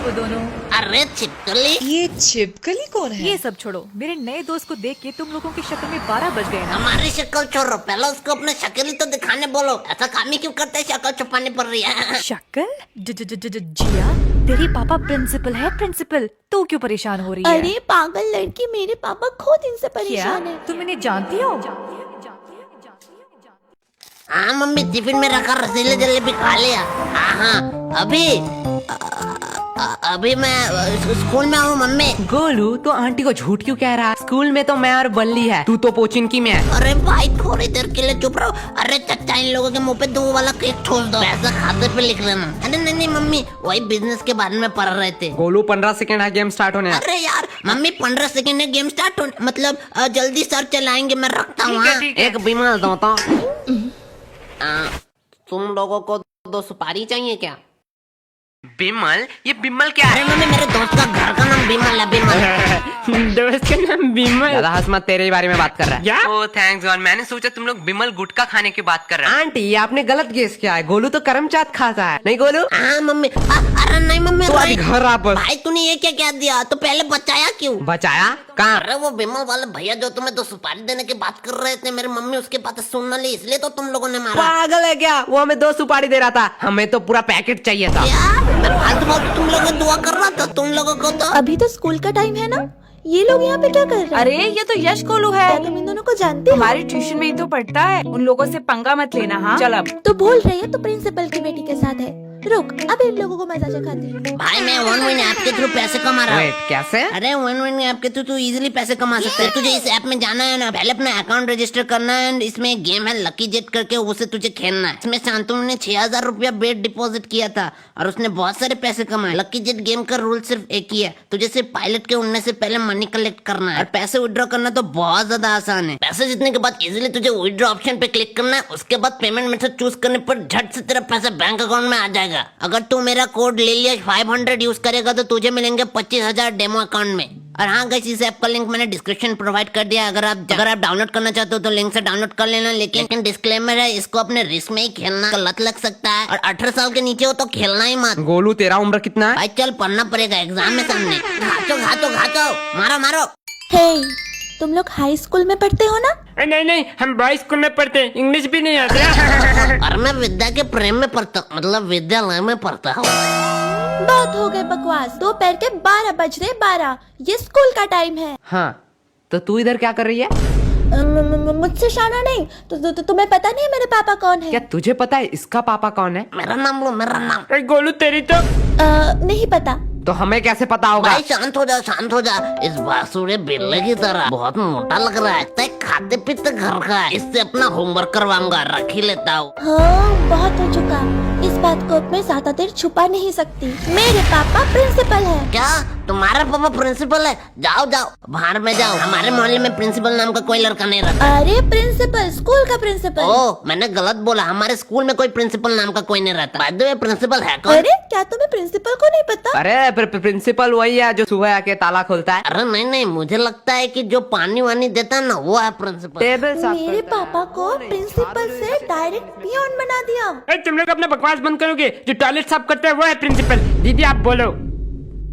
वो दोनों। अरे छिपकली, ये छिपकली कौन है? ये सब छोड़ो, मेरे नए दोस्त को देख के तुम लोगों की शक्ल में 12 बज गए ना। हमारी शक्ल छोड़ो, पहले उसको अपने शक्ल ही तो दिखाने बोलो। ऐसा काम ही क्यों करते हैं, शक्ल छुपानी पड़ रही है। शक्ल? जिया, तेरी पापा प्रिंसिपल है, प्रिंसिपल। तू क्यों परेशान हो रही है? अरे पागल लड़की, मेरे पापा खुद इनसे क्या परेशान है। तुम इन्हें जानती हो? हाँ मम्मी, टिफिन में रखा रसीले जलेबी खा लिया। हाँ अभी मैं स्कूल में हूँ मम्मी। गोलू, तो आंटी को झूठ क्यों कह रहा है? स्कूल में तो मैं और बल्ली है, तू तो पोचिनकी में है। अरे भाई थोड़ी देर के लिए चुप रहो। अरे चचा, इन लोगों के मुंह पे 2 वाला केक छोड़ दो, पैसा खाते पे लिख लेना। अरे नहीं मम्मी, वही बिजनेस के बारे में पढ़ रहे थे। गोलू 15 सेकंड है गेम स्टार्ट होने। अरे यार मम्मी, 15 सेकंड में गेम स्टार्ट होने, मतलब जल्दी सर चलाएंगे, मैं रखता हूँ। एक बीमार दोता। तुम लोगों को 2 सुपारी चाहिए क्या? बिमल? ये बिमल क्या अरे मम्मी, मेरे दोस्त का घर का नाम बिमल है, बिमल। दोस्त का नाम बिमल? ज्यादा हंस मत, तेरे ही बारे में बात कर रहा है। ओह थैंक्स गॉड, मैंने सोचा तुम लोग बिमल गुटखा खाने की बात कर रहे हैं। आंटी, ये आपने गलत गेस किया है। गोलू तो करमचाट खाता है, नहीं गोलू? हाँ मम्मी। अरे नहीं मम्मी, तो आज घर वापस। भाई तूने ये क्या क्या दिया? तो पहले बचाया क्यों? बचाया कहाँ? अरे वो बिमल वाले भैया जो तुम्हें 2 सुपारी देने की बात कर रहे थे, मेरी मम्मी उसके पास सुन न ली, इसलिए तो तुम लोगों ने मारा। पागल है क्या? वो हमें 2 सुपारी दे रहा था, हमें तो पूरा पैकेट चाहिए था। क्या? मैं फालतू बात तुम लोगों को दुआ कर रहा था, तुम लोगों को तो। अभी तो स्कूल का टाइम है ना, ये लोग यहाँ पे क्या कर रहे हैं? अरे ये तो यश गोलू है, क्या तुम इन दोनों को जानते हो? हमारी ट्यूशन में ही तो पढ़ता है। उन लोगों से पंगा मत लेना। हाँ चल अब। तो बोल रही है तो प्रिंसिपल की बेटी के साथ है। रुक, अब इन लोगों को मजा चखाती हूँ। भाई मैं वन विन ऐप के थ्रू पैसे कमा रहा हूँ। वेट, कैसे? अरे वन विन ऐप के थ्रू तू इजीली पैसे कमा सकता है। तुझे इस ऐप में जाना है ना, पहले अपना अकाउंट रजिस्टर करना है। इसमें एक गेम है लकी जेट करके, उसे तुझे खेलना है। इसमें शांतनु ने 6000 रुपया बेट डिपॉजिट किया था और उसने बहुत सारे पैसे कमाए। लकी जेट गेम का रूल सिर्फ एक ही है, तुझे सिर्फ पायलट के उड़ने से पहले मनी कलेक्ट करना है और पैसे विड्रॉ करना तो बहुत ज्यादा आसान है। पैसे जीतने के बाद इजीली तुझे विड्रॉ ऑप्शन पे क्लिक करना है। उसके बाद पेमेंट मेथड चूज करने पर झट से तेरा पैसा बैंक अकाउंट में आ जाएगा। अगर तू मेरा कोड ले लिया 500 यूज करेगा तो तुझे मिलेंगे 25,000 डेमो अकाउंट में। और हाँ गाइस, इस ऐप का लिंक मैंने डिस्क्रिप्शन प्रोवाइड कर दिया। अगर आप डाउनलोड करना चाहते हो तो लिंक से डाउनलोड कर लेना। लेकिन डिस्क्लेमर है, इसको अपने रिस्क में ही खेलना, लत लग सकता है और 18 साल के नीचे हो तो खेलना ही मत। गोलू, तेरा उम्र कितना है? भाई चल, पढ़ना पड़ेगा, एग्जाम में सामने। घाचो मारो मारो। हे, तुम लोग हाई स्कूल में पढ़ते हो ना? नहीं, हम बॉयज स्कूल में पढ़ते हैं, इंग्लिश भी नहीं आती। और मैं विद्या के प्रेम में पढ़ता हूँ, मतलब विद्यालय में पढ़ता हूँ। बहुत हो गए बकवास, दोपहर के 12 बज रहे। 12, ये स्कूल का टाइम है। हाँ, तो तू इधर क्या कर रही है? मुझसे शाना नहीं तो तुम्हें पता नहीं है मेरे पापा कौन है? क्या तुझे पता है इसका पापा कौन है? मेरा नाम लो, मेरा नाम। गोलू, तेरी तो नहीं पता। तो हमें कैसे पता होगा? भाई शांत हो जा। इस बासुड़े बिल्ले की तरह बहुत मोटा लग रहा है, तय खाते पीते घर का है। इससे अपना होमवर्क करवाऊंगा, रख ही लेता हूँ। हाँ, बहुत हो चुका। इस बात को मैं ज्यादा देर छुपा नहीं सकती। मेरे पापा प्रिंसिपल है। क्या तुम्हारा पापा प्रिंसिपल है? जाओ बाहर में जाओ। हमारे मोहल्ले में प्रिंसिपल नाम का कोई लड़का नहीं रहता। अरे प्रिंसिपल, स्कूल का प्रिंसिपल। ओह, मैंने गलत बोला, हमारे स्कूल में कोई प्रिंसिपल नाम का कोई नहीं रहता। बाय द वे, प्रिंसिपल है कौन? अरे क्या तुम्हें प्रिंसिपल को नहीं पता? अरे प्रिंसिपल वही है जो सुबह आके ताला खोलता है। अरे नहीं, मुझे लगता है कि जो पानी वानी देता है ना, वो है प्रिंसिपल। टेबल साफ मेरे करता है। पापा को प्रिंसिपल से डायरेक्ट पियोन बना दिया। तुम लोग अपना बकवास बंद करोगे? जो टॉयलेट साफ करता है वो है प्रिंसिपल। दीदी आप बोलो।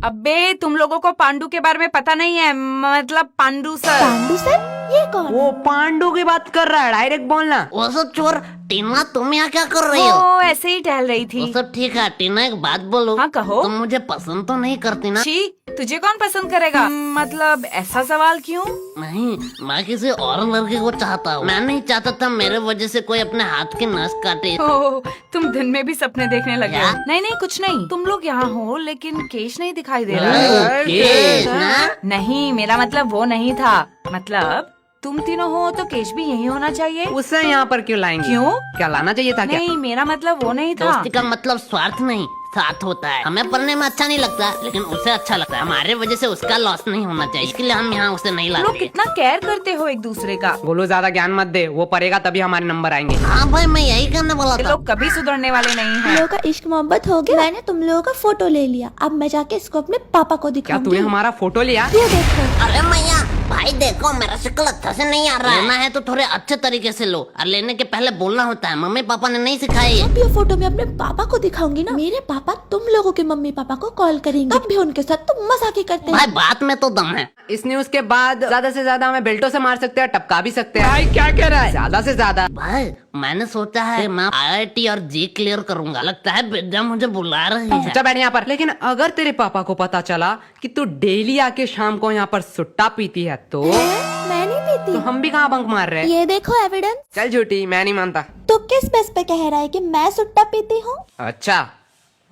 अबे तुम लोगों को पांडू के बारे में पता नहीं है, मतलब पांडू सर। पांडू सर? ये कौन? वो पांडु की बात कर रहा है, डायरेक्ट बोलना। वो सब चोर। टीना, तुम यहाँ क्या कर रही हो? वो ऐसे ही टहल रही थी। वो सब ठीक है। टीना, एक बात बोलो। हाँ, कहो। तुम मुझे पसंद तो नहीं करती ना? छी, तुझे कौन पसंद करेगा? मतलब ऐसा सवाल क्यों? नहीं, मैं किसी और लड़के को चाहता हूँ। मैं नहीं चाहता था मेरे वजह से कोई अपने हाथ की नस काटे। ओह, तुम दिन में भी सपने देखने लगे हो? क्या? नहीं कुछ नहीं। तुम लोग यहाँ हो लेकिन केश नहीं दिखाई दे रहा। केश ना? नहीं, मेरा मतलब वो नहीं था। मतलब तुम तीनों हो तो केश भी यही होना चाहिए। उसे यहाँ पर क्यों लाएंगे? क्यों? क्या लाना चाहिए था क्या? नहीं, मेरा मतलब वो नहीं था। दोस्ती का मतलब स्वार्थ नहीं, साथ होता है। हमें पढ़ने में अच्छा नहीं लगता, लेकिन उसे अच्छा लगता है। हमारे वजह से उसका लॉस नहीं होना चाहिए, इसके लिए हम यहाँ उसे नहीं तुम लोग लाते। कितना केयर करते हो एक दूसरे का। गोलू, ज्यादा ज्ञान मत दे, वो पढ़ेगा तभी हमारे नंबर आएंगे। हाँ भाई, मैं यही करने वाला ये था। लोग कभी सुधरने वाले नहीं तुम हैं। लोगों का इश्क मोहब्बत हो गया। मैंने तुम लोगों का फोटो ले लिया, अब मैं जाके इसको अपने पापा को क्या दिखाऊंगी। तूने हमारा फोटो लिया? ये देखो। अरे मैया, भाई देखो मेरा शक्ल अच्छा से नहीं आ रहा है। लेना है तो थोड़े अच्छे तरीके से लो, और लेने के पहले बोलना होता है। मम्मी पापा ने नहीं सिखाई है। अब ये फोटो मैं अपने पापा को दिखाऊंगी ना, मेरे पापा तुम लोगों के मम्मी पापा को कॉल करेंगे, तब भी उनके साथ तुम मजाक करते हैं। भाई बात में तो दम है। इस न्यूज के बाद ज्यादा से ज्यादा हमें बेल्टों से मार सकते हैं, टपका भी सकते हैं। भाई क्या कह रहा है? ज्यादा से ज्यादा। भाई मैंने सोचा है मैं IIT और जी क्लियर करूंगा। लगता है विद्या मुझे बुला रही है। चुपचाप बैठ यहाँ पर। लेकिन अगर तेरे पापा को पता चला कि तू डेली आके शाम को यहाँ पर सुट्टा पीती है तो मैं नहीं पीती। तो हम भी कहाँ बंक मार रहे हैं? ये देखो एविडेंस। चल झूठी, मैं नहीं मानता। तो किस बेस पे कह रहा है कि मैं सुट्टा पीती हूँ? अच्छा,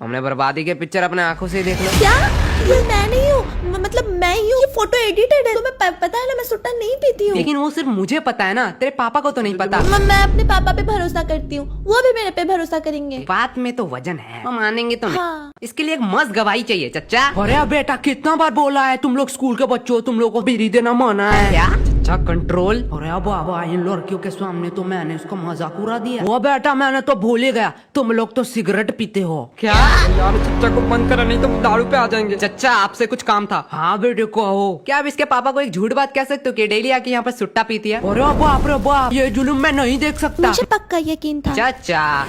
हमने बर्बादी के पिक्चर अपने आंखों से ही देख लो। क्या ये मैं नहीं हूँ, मतलब मैं ही हूँ। ये फोटो एडिटेड है, तुम्हें पता है ना मैं सुट्टा नहीं पीती हूँ। लेकिन वो सिर्फ मुझे पता है ना, तेरे पापा को तो नहीं पता। मैं अपने पापा पे भरोसा करती हूँ, वो भी मेरे पे भरोसा करेंगे। बात में तो वजन है, हम मानेंगे तो नहीं। हाँ। इसके लिए एक मस्त गवाही चाहिए चच्चा। अरे बेटा कितना बार बोला है, तुम लोग स्कूल के बच्चों, तुम लोग को बीड़ी देना माना है क्या? चच्चा कंट्रोल। अरे बाबा इन लड़कियों के सामने तो मैंने उसका मजाक उड़ा दिया। वो बेटा मैंने तो भूल ही गया, तुम लोग तो सिगरेट पीते हो क्या? यार चच्चा को बंद करा, नहीं तो दारू पे आ जाएंगे। चच्चा आपसे कुछ काम था। हाँ बेटे कहो। क्या आप इसके पापा को एक झूठ बात कह सकते हो कि डेली आके यहाँ पर सुट्टा पीती है? अरे बाप रे बाप, ये जुलूम मैं नहीं देख सकता। मुझे पक्का यकीन था। चाचा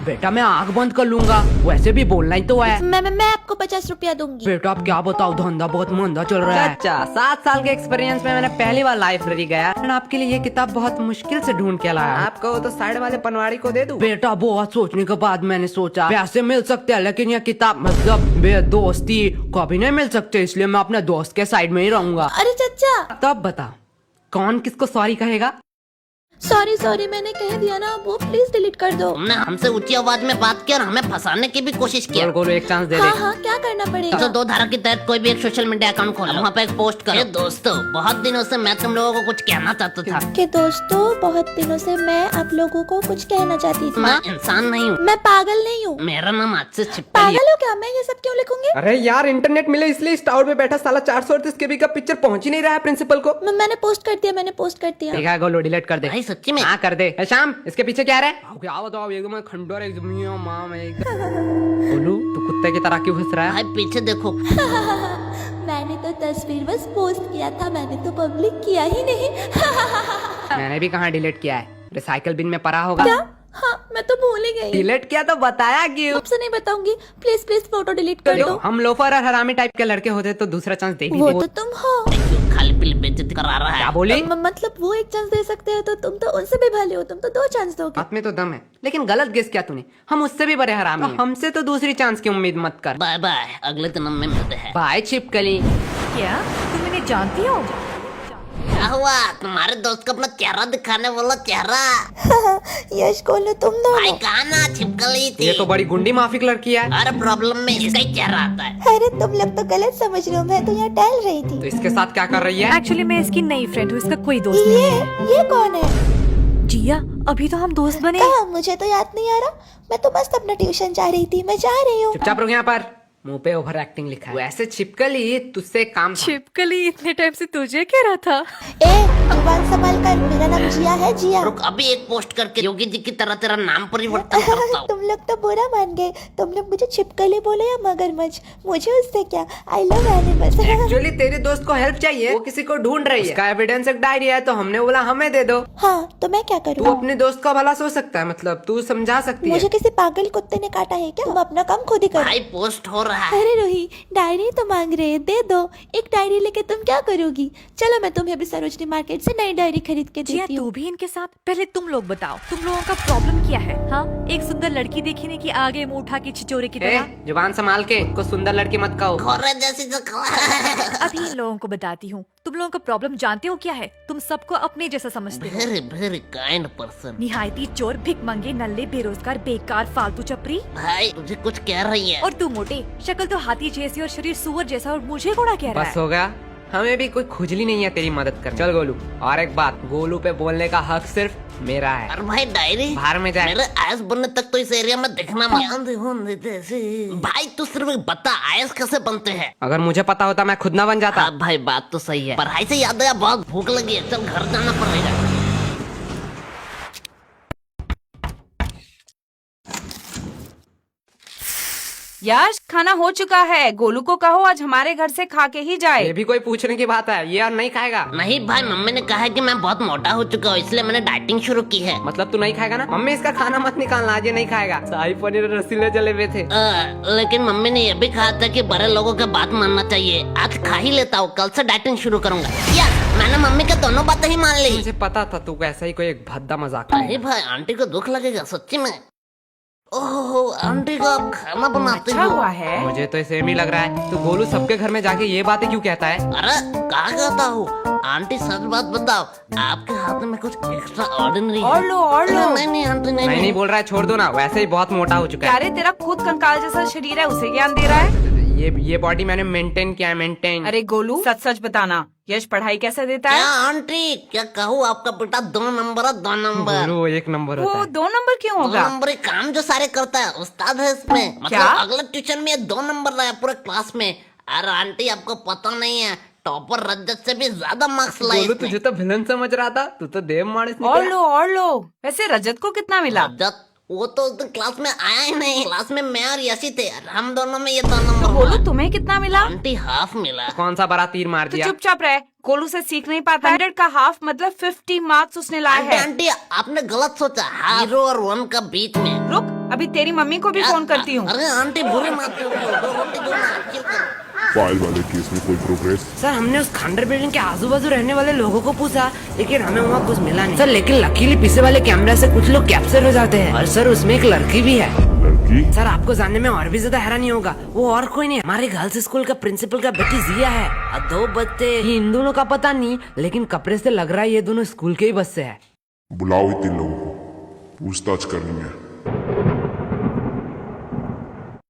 बेटा मैं आंख बंद कर लूंगा, वैसे भी बोलना ही तो है। मैं आपको 50 रुपया दूंगी। बेटा आप क्या बताओ, धंधा बहुत मंदा चल रहा है। चाचा 7 साल के एक्सपीरियंस में मैंने पहली बार लाइब्रेरी गया और आपके लिए ये किताब बहुत मुश्किल से ढूंढ के लाया। आपको तो साइड वाले पनवाड़ी को दे दूं? बेटा बहुत सोचने के बाद मैंने सोचा पैसे मिल सकते हैं, लेकिन ये किताब मतलब बेदोस्ती कभी नहीं मिल सकते, इसलिए मैं अपने दोस्त के साइड में ही रहूंगा। अरे चचा। तब बता कौन किसको सॉरी कहेगा? सॉरी मैंने कह दिया ना, वो प्लीज डिलीट कर दो। तुमने हमसे ऊंची आवाज में बात की और हमें फंसाने की भी कोशिश की। गोलू एक चांस दे दे। हाँ क्या करना पड़ेगा? तो 2 धारा के तहत कोई भी एक सोशल मीडिया अकाउंट खोलो, वहाँ पे एक पोस्ट करो। दोस्तों बहुत दिनों से मैं तुम लोगों को कुछ कहना चाहता था। कि दोस्तों बहुत दिनों से मैं आप लोगों को कुछ कहना चाहती थी। मैं इंसान नहीं हूँ, मैं पागल नहीं हूँ। मेरा नाम आज से छिपकली है। पागल हो क्या? मैं ये सब क्यों लिखूंगी? अरे यार इंटरनेट मिले इसलिए इस टावर पे बैठा साला 438 KB का पिक्चर पहुंच ही नहीं रहा है प्रिंसिपल को। मैंने पोस्ट कर दिया, मैंने पोस्ट कर दिया। देखा गोलू डिलीट कर दे। भाई सच्ची में? हाँ कर दे। ए, शाम इसके पीछे क्या है? क्या बताओ एकदम खंडोर एकदम मां में गोलू तू कुत्ते की तरह क्यों हंस रहा है? भाई पीछे देखो। मैंने तो तस्वीर बस पोस्ट किया था, मैंने तो पब्लिक किया ही नहीं। मैंने भी कहाँ डिलीट किया है, रिसाइकल बिन में पड़ा होगा। क्या? हाँ मैं तो भूल ही गई। डिलीट किया तो बताया क्यों? आपसे नहीं बताऊंगी, प्लीज प्लीज फोटो डिलीट कर दो। हम लोफर और हरामी टाइप के लड़के होते तो दूसरा चांस दे भी वो दे। तो तुम हो। क्यों खाली पीली बेइज्जती करा रहा क्या है? बोली? मतलब वो एक चांस दे सकते हैं तो तुम तो उनसे भी भले हो, तुम तो 2 चांस दोगे। बात में तो दम है, लेकिन गलत गेस किया तूने। हम उससे भी बड़े हरामी हैं। हमसे तो दूसरी चांस की उम्मीद मत कर। बाय बाय, अगले जन्म में मिलते हैं। बाय छिपकली। क्या तुम इन्हें जानती हो? क्या हुआ? तुम्हारे दोस्त को अपना चेहरा दिखाने वाला चेहरा। यश गोलू तुम भाई दोनों। कहा ना छिपकली थी। ये तो बड़ी गुंडी माफिक लड़की है। हर प्रॉब्लम में इसका ही चेहरा आता है। अरे तुम लोग तो गलत समझ रहे हो, मैं तो यहाँ टहल रही तो थी। इसके साथ क्या कर रही है? एक्चुअली मैं इसकी नई फ्रेंड हूँ, इसका कोई दोस्त नहीं। ये कौन है? जिया अभी तो हम दोस्त बने। कहा? मुझे तो याद नहीं आ रहा। मैं तो बस अपना ट्यूशन जा रही थी, मैं जा रही हूँ। चुपचाप रुक यहाँ पर, मुंह पे ओवर एक्टिंग लिखा है। वैसे छिपकली तुझसे काम था। छिपकली इतने टाइम से तुझे कह रहा था। ए जुबान संभाल कर, मेरा नाम जिया है, जिया। रुक अभी एक पोस्ट करके योगी जी की तरह तेरा नाम परिवर्तन करता हूँ। तुम लोग तो बुरा मान गए, तुम लोग मुझे छिपकली बोले या मगरमच्छ, मुझे उससे क्या। I love animals. एक्चुअली तेरे दोस्त को हेल्प चाहिए, वो किसी को ढूंढ रही है। उसका एविडेंस एक डायरी है, तो हमने बोला हमें दे दो। हाँ तो मैं क्या तू करूँ? अपने दोस्त का भला सोच सकता है, मतलब तू समझा सकती है। मुझे किसी पागल कुत्ते ने काटा है क्या? तुम अपना काम खुद ही करो। भाई पोस्ट हो रहा है। अरे रोही डायरी तो मांग रहे, दे दो। एक डायरी लेके तुम क्या करोगी? चलो मैं तुम्हें अभी सरोजनी मार्केट से नई डायरी खरीद के जिया देती तू हूँ। भी इनके साथ। पहले तुम लोग बताओ, तुम लोगों का प्रॉब्लम क्या है? हाँ एक सुंदर लड़की देखी नहीं कि आगे मुंह उठा के छिचोरे की तरह। जुबान संभाल के, को सुंदर लड़की मत कहो। घोड़े जैसी शक्ल। अभी इन लोगों को बताती हूँ। तुम लोगों का प्रॉब्लम जानते हो क्या है? तुम सबको अपने जैसा समझते हो। Very very kind person. निहायती चोर, भिखमंगे, नल्ले, बेरोजगार, बेकार, फालतू चपरी। भाई तुझे कुछ कह रही है। और तू मोटे, शक्ल तो हाथी जैसी और शरीर सुअर जैसा, और मुझे घोड़ा कह रहा बस है। हो गया, हमें भी कोई खुजली नहीं है तेरी मदद कर। चल गोलू, और एक बात, गोलू पे बोलने का हक सिर्फ मेरा है। और भाई डायरी बाहर में जाए। मेरे आयस बनने तक तो इस एरिया में दिखना मत। भाई तू सिर्फ बता आयस कैसे बनते हैं। अगर मुझे पता होता मैं खुद ना बन जाता। हाँ भाई बात तो सही है। पढ़ाई से याद आया, बहुत भूख लगी है, चल घर जाना पड़ेगा। यश खाना हो चुका है, गोलू को कहो आज हमारे घर से खा के ही जाए। ये भी कोई पूछने की बात है? ये और नहीं खाएगा? नहीं भाई, मम्मी ने कहा है कि मैं बहुत मोटा हो चुका हूँ, इसलिए मैंने डाइटिंग शुरू की है। मतलब तू नहीं खाएगा ना? मम्मी इसका खाना मत निकालना, आज ये नहीं खाएगा। शाही पनीर और रसीले जलेबे थे। लेकिन मम्मी ने ये भी कहा था कि बड़े लोगों की बात मानना चाहिए। आज खा ही लेता हूँ, कल से डाइटिंग शुरू करूंगा। या मैंने मम्मी का दोनों बातें ही मान ली। मुझे पता था तू ऐसा ही कोई एक भद्दा मजाक। अरे भाई, आंटी को दुख लगेगा सच्ची में। ओहो, आंटी को आप खाना बनाते अच्छा हो? हुआ है। मुझे तो सेम ही लग रहा है। तू गोलू सबके घर में जाके ये बातें क्यों कहता है? अरे कहा कहता हूँ आंटी, सच बात बताओ, आपके हाथ में कुछ एक्स्ट्रा ऑर्डिनरी और लो और लो। नहीं नहीं आंटी, नहीं नहीं बोल रहा है, छोड़ दो ना, वैसे ही बहुत मोटा हो चुका है। अरे तेरा खुद कंकाल जैसा शरीर है, उसे ज्ञान दे रहा है। ये बॉडी मैंने मेंटेन किया है, मेंटेन। अरे गोलू सच सच बताना, यश पढ़ाई कैसे देता क्या है? आंटी, क्या कहूँ, आपका बेटा 2 नंबर है, 2 नंबर। गोलू 1 नंबर होता वो है। 2 नंबर क्यों 2 होगा? नंबर काम जो सारे करता है, उस्ताद है इसमें। मतलब क्या? अगले ट्यूशन में 2 नंबर लाया पूरे क्लास में। अरे आंटी, आपको पता नहीं है, टॉपर रजत से भी ज्यादा मार्क्स लाए गोलू इसने। तुझे तो विलन समझ रहा था, तू तो देव माणस और निकला। लो और लो। वैसे रजत को कितना मिला? रजत वो तो उस दिन क्लास में आया ही नहीं। क्लास में मैं और यशी थे, हम दोनों में ये 2 नंबर तो गोलू हुआ। तुम्हें कितना मिला? आंटी हाफ मिला। कौन सा बड़ा तीर मार तो दिया? चुपचाप रहे, गोलू से सीख नहीं पाता। 100 का हाफ मतलब 50 मार्क्स उसने लाया आंटी है। आंटी, आपने गलत सोचा, हीरो और 1 का बीच में। रुक, अभी तेरी मम्मी को भी फोन करती हूँ। अरे आंटी, बुरी मत करो, 2 रोटी दो ना, chill करो। फाइल वाले केस में कोई प्रोग्रेस? सर, हमने उस खंडर बिल्डिंग के आजू बाजू रहने वाले लोगों को पूछा, लेकिन हमें वहाँ कुछ मिला नहीं। सर, लेकिन लकीली पीछे वाले कैमरा से कुछ लोग कैप्चर हो जाते हैं। और सर, उसमें एक लड़की भी है। लड़की? सर, आपको जानने में और भी ज्यादा हैरानी होगा, वो और कोई नहीं, हमारे गर्ल्स स्कूल का प्रिंसिपल का बेटी जिया है। और 2 बच्चे, इन दोनों का पता नहीं, लेकिन कपड़े से लग रहा है ये दोनों स्कूल के ही बस से है। बुलाओ इन 3 लोगों को, पूछताछ करनी है।